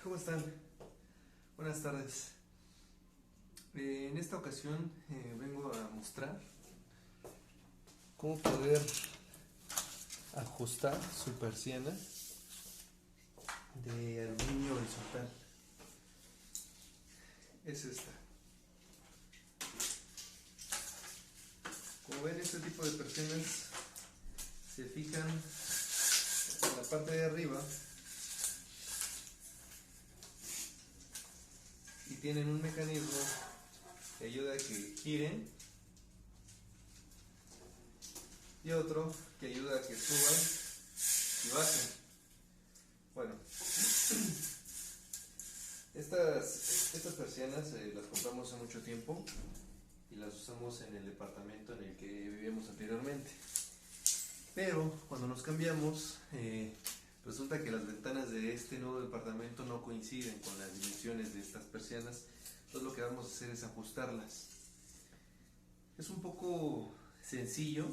¿Cómo están? Buenas tardes. En esta ocasión vengo a mostrar cómo poder ajustar su persiana de aluminio horizontal. Es esta. Como ven, este tipo de persianas se fijan en la parte de arriba y tienen un mecanismo que ayuda a que giren y otro que ayuda a que suban y bajen. Bueno, estas persianas las compramos hace mucho tiempo y las usamos en el departamento en el que vivíamos anteriormente, pero cuando nos cambiamos resulta que las ventanas de este nuevo departamento no coinciden con las dimensiones de estas persianas. Entonces lo que vamos a hacer es ajustarlas. Es un poco sencillo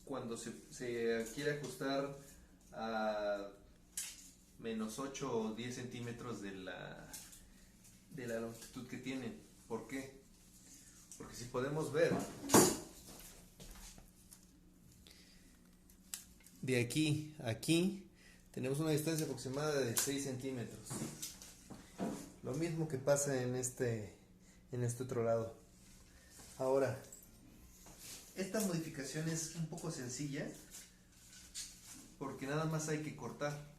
cuando se quiere ajustar a menos 8 o 10 centímetros de la longitud que tienen. ¿Por qué? Porque si podemos ver, de aquí a aquí tenemos una distancia aproximada de 6 centímetros. Lo mismo que pasa en este otro lado. Ahora, esta modificación es un poco sencilla porque nada más hay que cortar.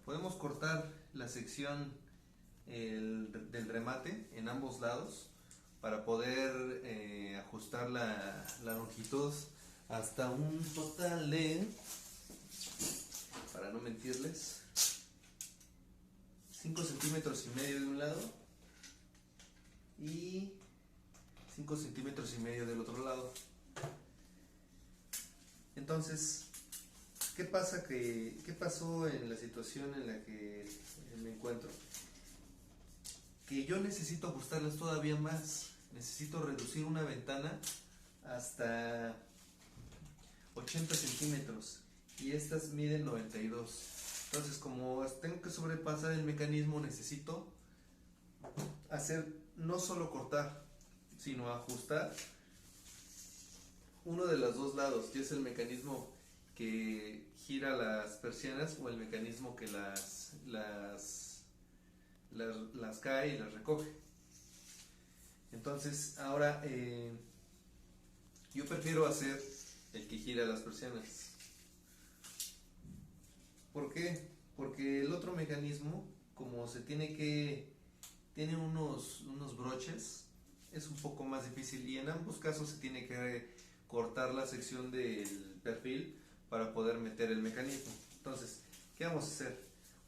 Podemos cortar la sección del remate en ambos lados para poder ajustar la longitud hasta un total de, para no mentirles, 5 centímetros y medio de un lado y 5 centímetros y medio del otro lado. Entonces, ¿qué pasó en la situación en la que me encuentro? Que yo necesito ajustarlas todavía más. Necesito reducir una ventana hasta 80 centímetros y estas miden 92. Entonces, como tengo que sobrepasar el mecanismo, necesito hacer, no solo cortar, sino ajustar uno de los dos lados, que es el mecanismo que gira las persianas o el mecanismo que las cae y las recoge. Entonces, ahora yo prefiero hacer el que gira las persianas. ¿Por qué? Porque el otro mecanismo, como tiene unos broches, es un poco más difícil y en ambos casos se tiene que cortar la sección del perfil para poder meter el mecanismo. Entonces, ¿qué vamos a hacer?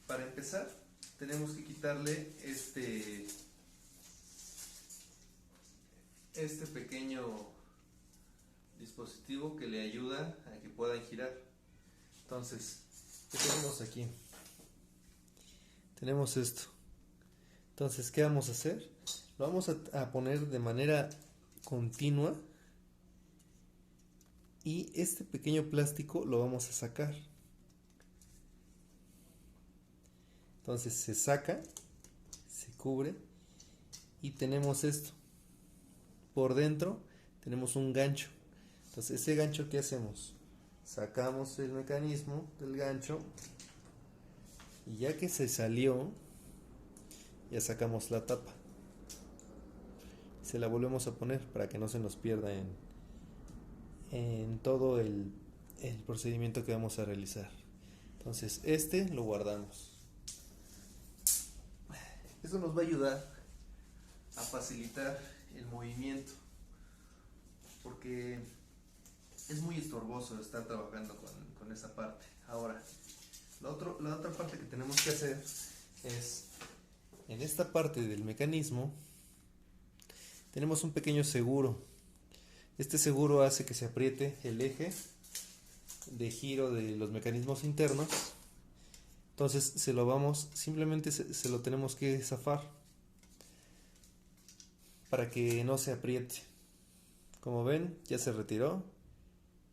Para empezar, tenemos que quitarle este pequeño dispositivo que le ayuda a que puedan girar. Entonces, ¿qué tenemos aquí? Tenemos esto. Entonces, ¿qué vamos a hacer? Lo vamos a poner de manera continua y este pequeño plástico lo vamos a sacar. Entonces se saca, se cubre y tenemos esto. Por dentro tenemos un gancho. Entonces, ese gancho, ¿qué hacemos? Sacamos el mecanismo del gancho y ya que se salió, ya sacamos la tapa. Se la volvemos a poner para que no se nos pierda en todo el procedimiento que vamos a realizar. Entonces, lo guardamos. Eso nos va a ayudar a facilitar el movimiento, porque es muy estorboso estar trabajando con esa parte. Ahora, la otra parte que tenemos que hacer es, en esta parte del mecanismo, tenemos un pequeño seguro. Este seguro hace que se apriete el eje de giro de los mecanismos internos. Entonces simplemente se lo tenemos que zafar para que no se apriete. Como ven, ya se retiró.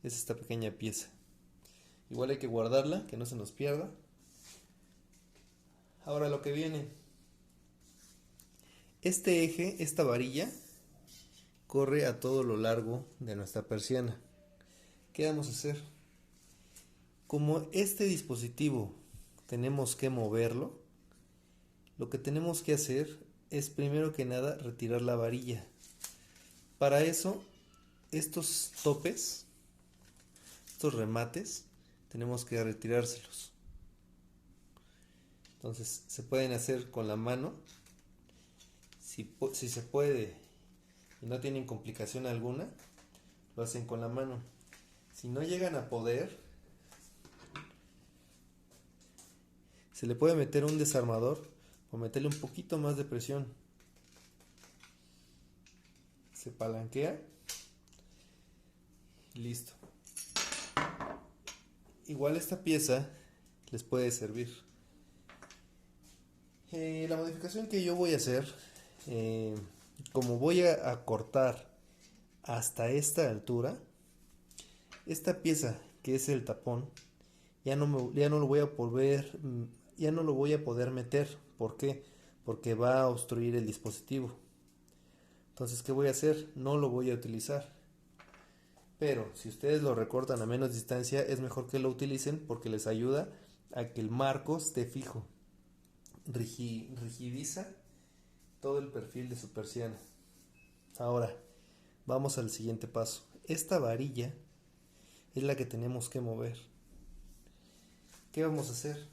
Es esta pequeña pieza. Igual hay que guardarla, que no se nos pierda. Ahora lo que viene. Este eje, esta varilla, corre a todo lo largo de nuestra persiana. ¿Qué vamos a hacer? Como este dispositivo tenemos que moverlo, lo que tenemos que hacer es primero que nada retirar la varilla. Para eso, estos topes, estos remates, tenemos que retirárselos. Entonces se pueden hacer con la mano, si se puede y no tienen complicación alguna, lo hacen con la mano. Si no llegan a poder, se le puede meter un desarmador o meterle un poquito más de presión. Se palanquea y listo. Igual esta pieza les puede servir. La modificación que yo voy a hacer, como voy a cortar hasta esta altura, esta pieza que es el tapón, ya no lo voy a poder meter. ¿Por qué? Porque va a obstruir el dispositivo. Entonces, ¿qué voy a hacer? No lo voy a utilizar. Pero si ustedes lo recortan a menos distancia, es mejor que lo utilicen porque les ayuda a que el marco esté fijo. Rigidiza todo el perfil de su persiana. Ahora, vamos al siguiente paso. Esta varilla es la que tenemos que mover. ¿Qué vamos a hacer?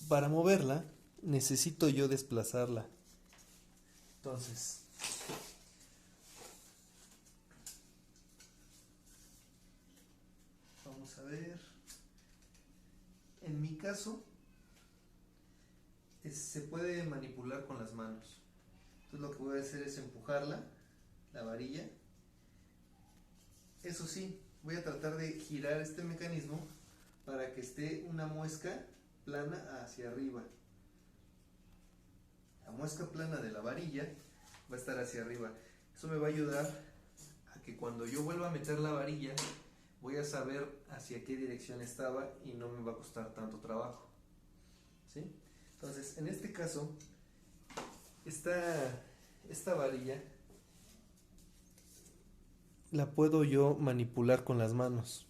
Para moverla, necesito yo desplazarla. Entonces, vamos a ver. En mi caso, se puede manipular con las manos. Entonces lo que voy a hacer es empujarla, la varilla. Eso sí, voy a tratar de girar este mecanismo para que esté una muesca plana hacia arriba. La muesca plana de la varilla va a estar hacia arriba. Eso me va a ayudar a que cuando yo vuelva a meter la varilla, voy a saber hacia qué dirección estaba y no me va a costar tanto trabajo. ¿Sí? Entonces, en este caso, esta varilla la puedo yo manipular con las manos.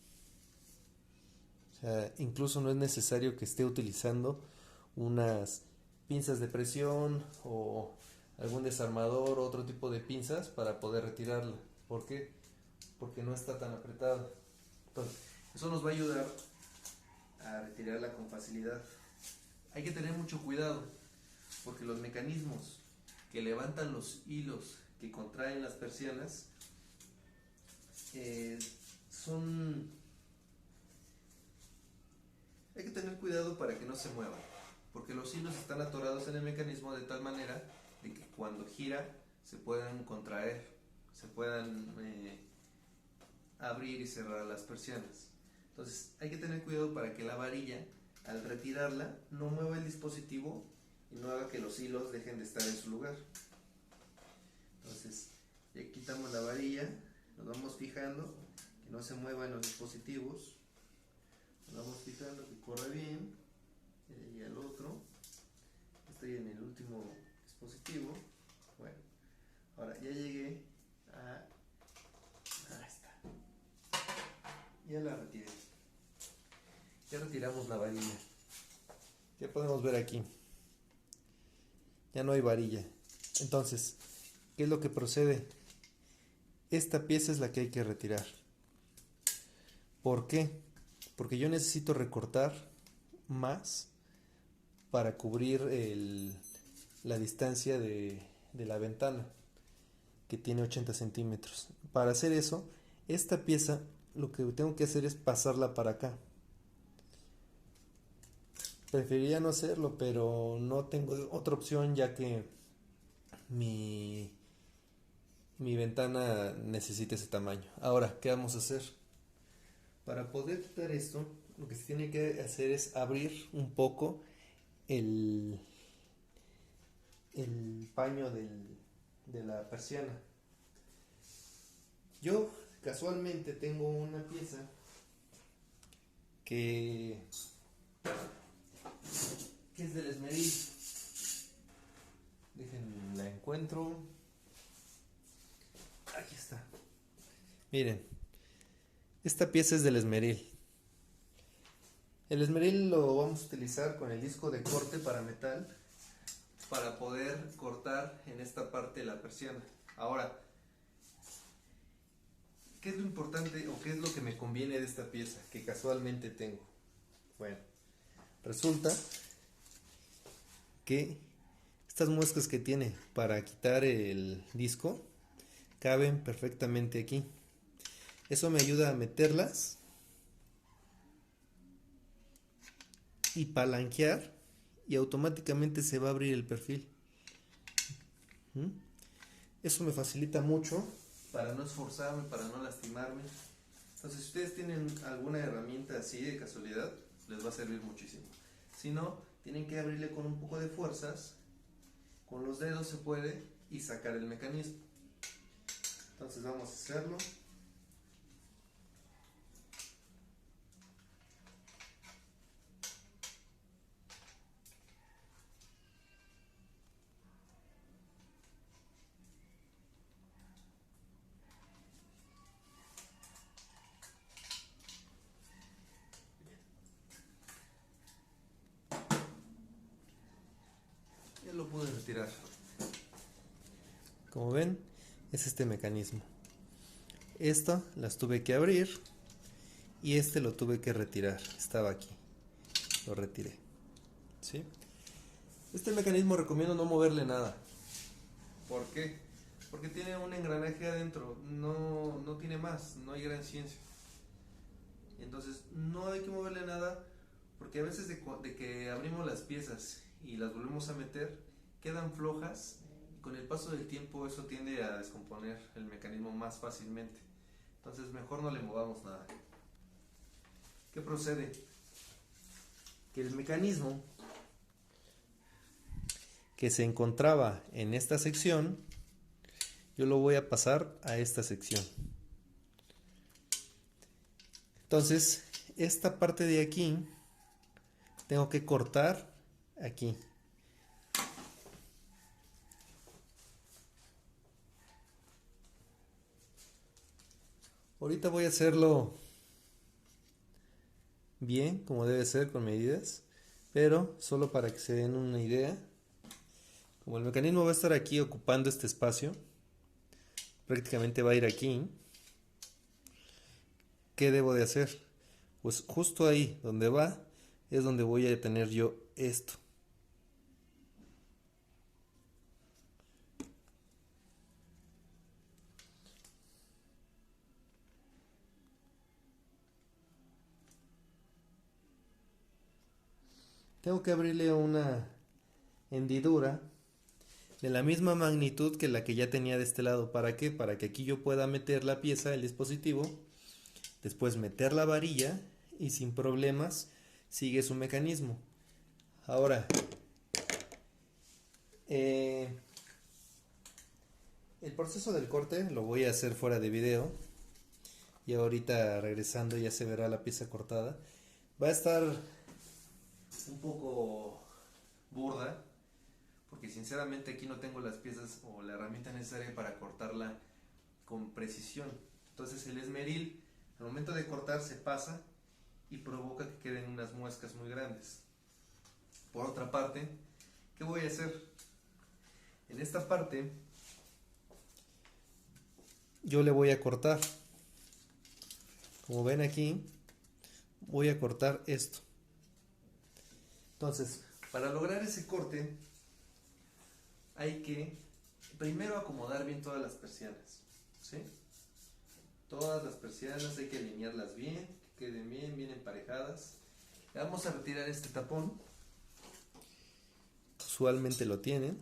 O sea, incluso no es necesario que esté utilizando unas pinzas de presión o algún desarmador o otro tipo de pinzas para poder retirarla. ¿Por qué? Porque no está tan apretada. Entonces, eso nos va a ayudar a retirarla con facilidad. Hay que tener mucho cuidado porque los mecanismos que levantan los hilos que contraen las persianas hay que tener cuidado para que no se muevan, porque los hilos están atorados en el mecanismo de tal manera de que cuando gira se puedan contraer, se puedan abrir y cerrar las persianas. Entonces hay que tener cuidado para que la varilla, al retirarla, no mueva el dispositivo y no haga que los hilos dejen de estar en su lugar. Entonces ya quitamos la varilla, nos vamos fijando que no se muevan los dispositivos, nos vamos fijando que corre bien, y al otro, estoy en el último dispositivo. Bueno, ahora ya llegué a... Ahí está, ya la retiré, ya retiramos la varilla, ya podemos ver aquí, ya no hay varilla. Entonces, ¿qué es lo que procede? Esta pieza es la que hay que retirar. ¿Por qué? Porque yo necesito recortar más para cubrir la distancia de la ventana, que tiene 80 centímetros. Para hacer eso, esta pieza lo que tengo que hacer es pasarla para acá. Preferiría no hacerlo, pero no tengo otra opción, ya que mi ventana necesita ese tamaño. Ahora, ¿qué vamos a hacer? Para poder quitar esto, lo que se tiene que hacer es abrir un poco el paño de la persiana. Yo casualmente tengo una pieza que adentro. Aquí está. Miren, esta pieza es del esmeril. El esmeril lo vamos a utilizar con el disco de corte para metal para poder cortar en esta parte de la persiana. Ahora, ¿qué es lo importante o qué es lo que me conviene de esta pieza que casualmente tengo? Bueno, resulta que estas muescas que tiene para quitar el disco caben perfectamente aquí. Eso me ayuda a meterlas y palanquear y automáticamente se va a abrir el perfil. Eso me facilita mucho para no esforzarme, para no lastimarme. Entonces, si ustedes tienen alguna herramienta así de casualidad, les va a servir muchísimo. Si no, tienen que abrirle con un poco de fuerzas, con los dedos se puede, y sacar el mecanismo. Entonces vamos a hacerlo. Ya lo pude retirar. Como ven, es este mecanismo. Estas las tuve que abrir y este lo tuve que retirar. Estaba aquí. Lo retiré. ¿Sí? Este mecanismo recomiendo no moverle nada. ¿Por qué? Porque tiene un engranaje adentro. No tiene más. No hay gran ciencia. Entonces no hay que moverle nada, porque a veces de que abrimos las piezas y las volvemos a meter, quedan flojas y con el paso del tiempo eso tiende a descomponer el mecanismo más fácilmente. Entonces mejor no le movamos nada. ¿Qué procede? Que el mecanismo que se encontraba en esta sección, yo lo voy a pasar a esta sección. Entonces, esta parte de aquí tengo que cortar aquí. Ahorita voy a hacerlo bien, como debe ser, con medidas, pero solo para que se den una idea. Como el mecanismo va a estar aquí ocupando este espacio, prácticamente va a ir aquí. ¿Qué debo de hacer? Pues justo ahí donde va es donde voy a tener yo esto. Tengo que abrirle una hendidura de la misma magnitud que la que ya tenía de este lado. ¿Para qué? Para que aquí yo pueda meter la pieza, el dispositivo, después meter la varilla y sin problemas sigue su mecanismo. Ahora, el proceso del corte lo voy a hacer fuera de video y ahorita regresando ya se verá la pieza cortada. Va a estar un poco burda porque sinceramente aquí no tengo las piezas o la herramienta necesaria para cortarla con precisión. Entonces el esmeril al momento de cortar se pasa y provoca que queden unas muescas muy grandes. Por otra parte, ¿qué voy a hacer? En esta parte yo le voy a cortar. Como ven aquí, voy a cortar esto. Entonces, para lograr ese corte, hay que primero acomodar bien todas las persianas, ¿sí? Todas las persianas hay que alinearlas bien, que queden bien emparejadas. Vamos a retirar este tapón. Usualmente lo tienen.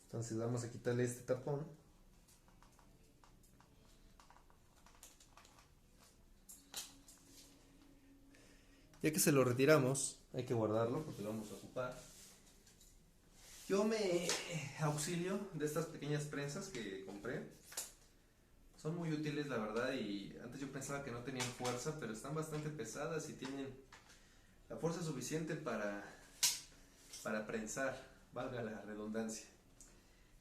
Entonces vamos a quitarle este tapón. Ya que se lo retiramos, hay que guardarlo porque lo vamos a ocupar. Yo me auxilio de estas pequeñas prensas que compré. Son muy útiles, la verdad, y antes yo pensaba que no tenían fuerza, pero están bastante pesadas y tienen la fuerza suficiente para prensar, valga la redundancia.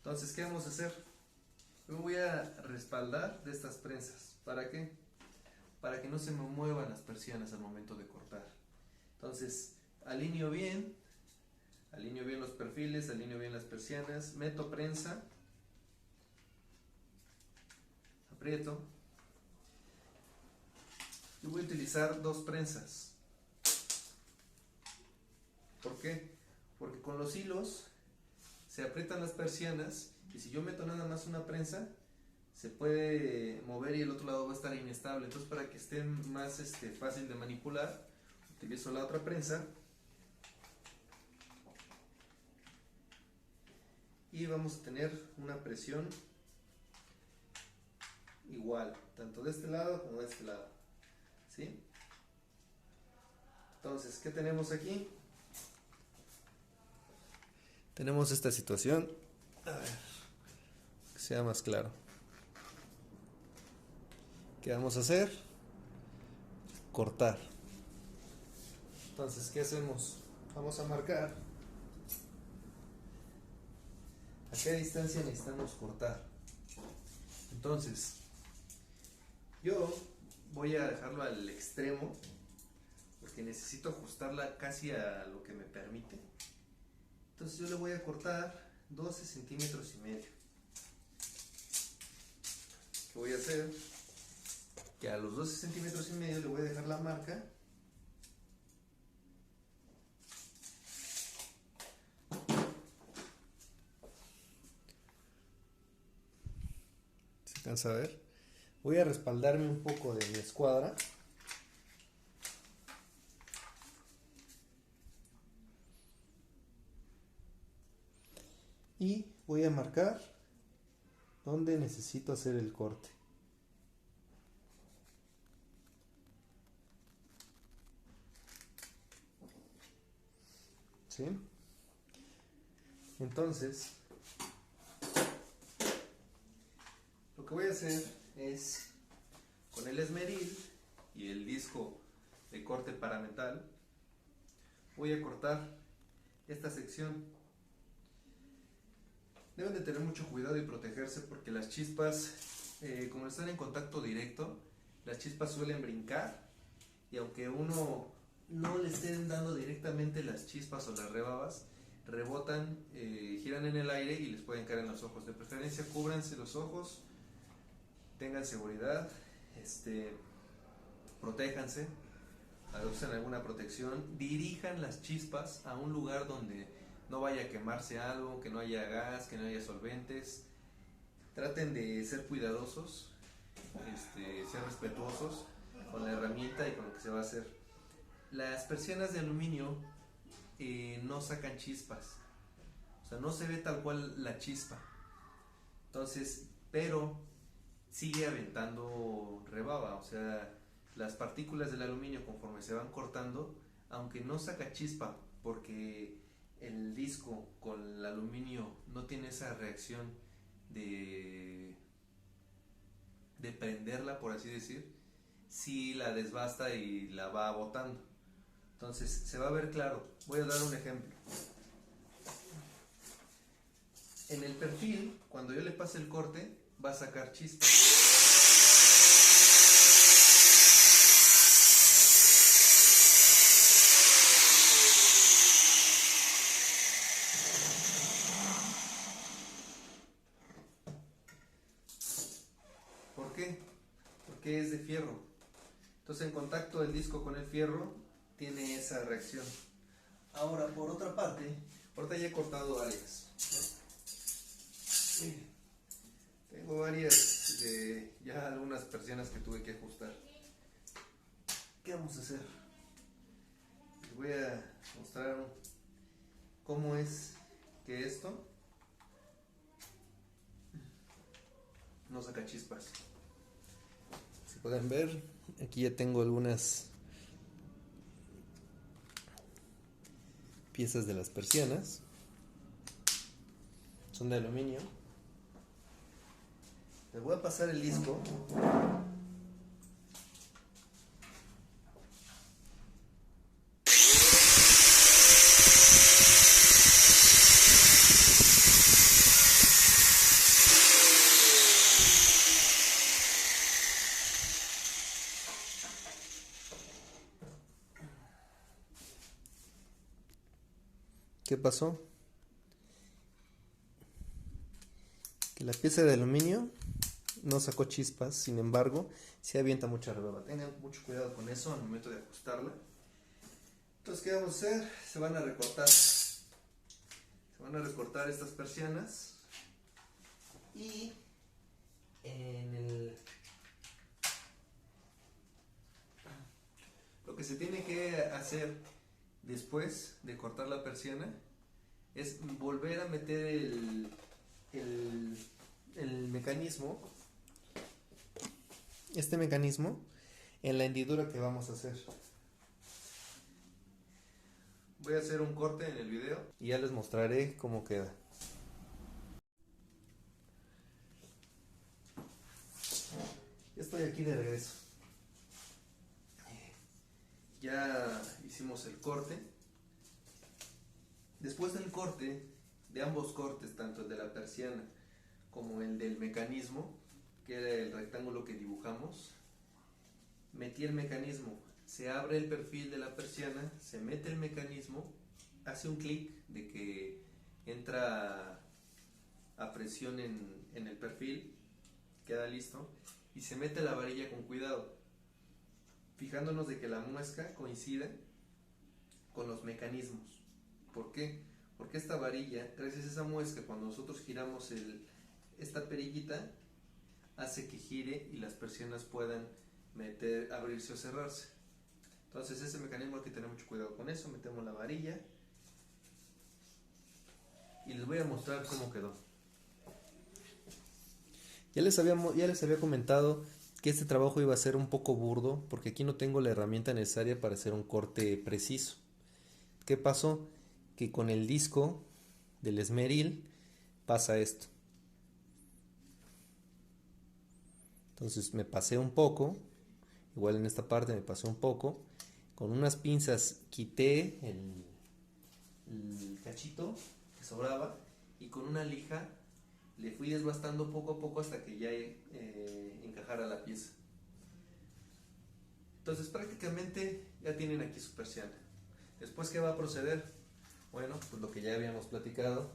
Entonces, ¿qué vamos a hacer? Yo voy a respaldar de estas prensas. ¿Para qué? Para que no se me muevan las persianas al momento de cortar. Entonces, alineo bien los perfiles, alineo bien las persianas, meto prensa, aprieto. Yo voy a utilizar 2 prensas. ¿Por qué? Porque con los hilos se aprietan las persianas y si yo meto nada más una prensa, se puede mover y el otro lado va a estar inestable. Entonces, para que esté más fácil de manipular, utilizo la otra prensa y vamos a tener una presión igual, tanto de este lado como de este lado, ¿sí? Entonces, ¿qué tenemos aquí? Tenemos esta situación. A ver, que sea más claro. ¿Qué vamos a hacer? Cortar. Entonces, ¿qué hacemos? Vamos a marcar a qué distancia necesitamos cortar. Entonces, yo voy a dejarlo al extremo porque necesito ajustarla casi a lo que me permite. Entonces yo le voy a cortar 12 centímetros y medio. ¿Qué voy a hacer? Que a los 12 centímetros y medio le voy a dejar la marca. ¿Se alcanza a ver? Voy a respaldarme un poco de mi escuadra. Y voy a marcar donde necesito hacer el corte. ¿Sí? Entonces, lo que voy a hacer es, con el esmeril y el disco de corte para metal, voy a cortar esta sección. Deben de tener mucho cuidado y protegerse porque las chispas, como están en contacto directo, las chispas suelen brincar y aunque uno no le estén dando directamente las chispas o las rebabas, rebotan, giran en el aire y les pueden caer en los ojos. De preferencia, cúbranse los ojos, tengan seguridad, protéjanse, usen alguna protección, dirijan las chispas a un lugar donde no vaya a quemarse algo, que no haya gas, que no haya solventes. Traten de ser cuidadosos, ser respetuosos con la herramienta y con lo que se va a hacer. Las persianas de aluminio no sacan chispas, o sea, no se ve tal cual la chispa. Entonces, pero sigue aventando rebaba, o sea, las partículas del aluminio conforme se van cortando, aunque no saca chispa, porque el disco con el aluminio no tiene esa reacción de prenderla, por así decir, sí la desbasta y la va botando. Entonces se va a ver claro. Voy a dar un ejemplo. En el perfil, cuando yo le pase el corte, va a sacar chispas. ¿Por qué? Porque es de fierro. Entonces, en contacto el disco con el fierro tiene esa reacción. Ahora, por otra parte, ahorita ya he cortado varias, ¿no? Tengo varias de ya algunas persianas que tuve que ajustar. ¿Qué vamos a hacer? Les voy a mostrar cómo es que esto no saca chispas. Si pueden ver, aquí ya tengo algunas piezas de las persianas. Son de aluminio. Les voy a pasar el disco. ¿Qué pasó? Que la pieza de aluminio no sacó chispas, sin embargo, sí avienta mucha rebaba. Tengan mucho cuidado con eso al momento de ajustarla. Entonces, ¿qué vamos a hacer? Se van a recortar. Se van a recortar estas persianas. Y lo que se tiene que hacer después de cortar la persiana es volver a meter el mecanismo, este mecanismo, en la hendidura que vamos a hacer. Voy a hacer un corte en el video y ya les mostraré cómo queda. Ya estoy aquí de regreso. Ya hicimos el corte. Después del corte, de ambos cortes, tanto el de la persiana como el del mecanismo, que era el rectángulo que dibujamos, metí el mecanismo, se abre el perfil de la persiana, se mete el mecanismo, hace un clic de que entra a presión en el perfil, queda listo, y se mete la varilla con cuidado, fijándonos de que la muesca coincida con los mecanismos. ¿Por qué? Porque esta varilla, gracias a esa muesca, cuando nosotros giramos esta perillita, hace que gire y las persianas puedan abrirse o cerrarse. Entonces ese mecanismo hay que tener mucho cuidado con eso. Metemos la varilla y les voy a mostrar cómo quedó. Ya les había comentado que este trabajo iba a ser un poco burdo porque aquí no tengo la herramienta necesaria para hacer un corte preciso. ¿Qué pasó? Que con el disco del esmeril pasa esto. Entonces me pasé un poco, igual en esta parte me pasé un poco, con unas pinzas quité el cachito que sobraba y con una lija le fui desbastando poco a poco hasta que ya encajara la pieza. Entonces prácticamente ya tienen aquí su persiana. Después, ¿qué va a proceder? Bueno, pues lo que ya habíamos platicado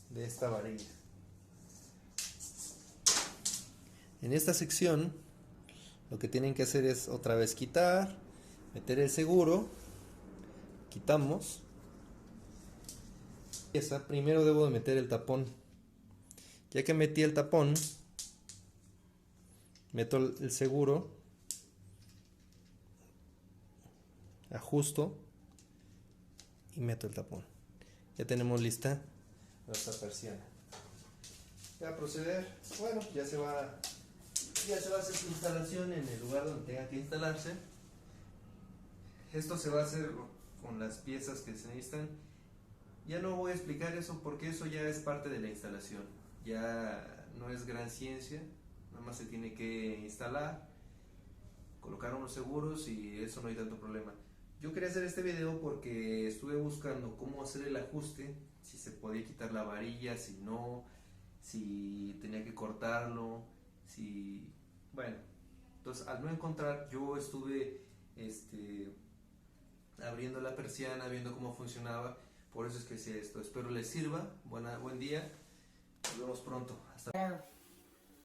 de esta varilla. En esta sección lo que tienen que hacer es otra vez quitar, meter el seguro, quitamos pieza. Primero debo de meter el tapón. Ya que metí el tapón, meto el seguro, ajusto y meto el tapón. Ya tenemos lista nuestra persiana. ¿Qué va a proceder? Bueno, ya se va a hacer su instalación en el lugar donde tenga que instalarse. Esto se va a hacer con las piezas que se necesitan. Ya no voy a explicar eso porque eso ya es parte de la instalación. Ya no es gran ciencia, nada más se tiene que instalar, colocar unos seguros y eso no hay tanto problema. Yo quería hacer este video porque estuve buscando cómo hacer el ajuste, si se podía quitar la varilla, si no, si tenía que cortarlo, bueno, entonces al no encontrar, yo estuve abriendo la persiana, viendo cómo funcionaba, por eso es que hice esto. Espero les sirva, buen día, nos vemos pronto, hasta luego.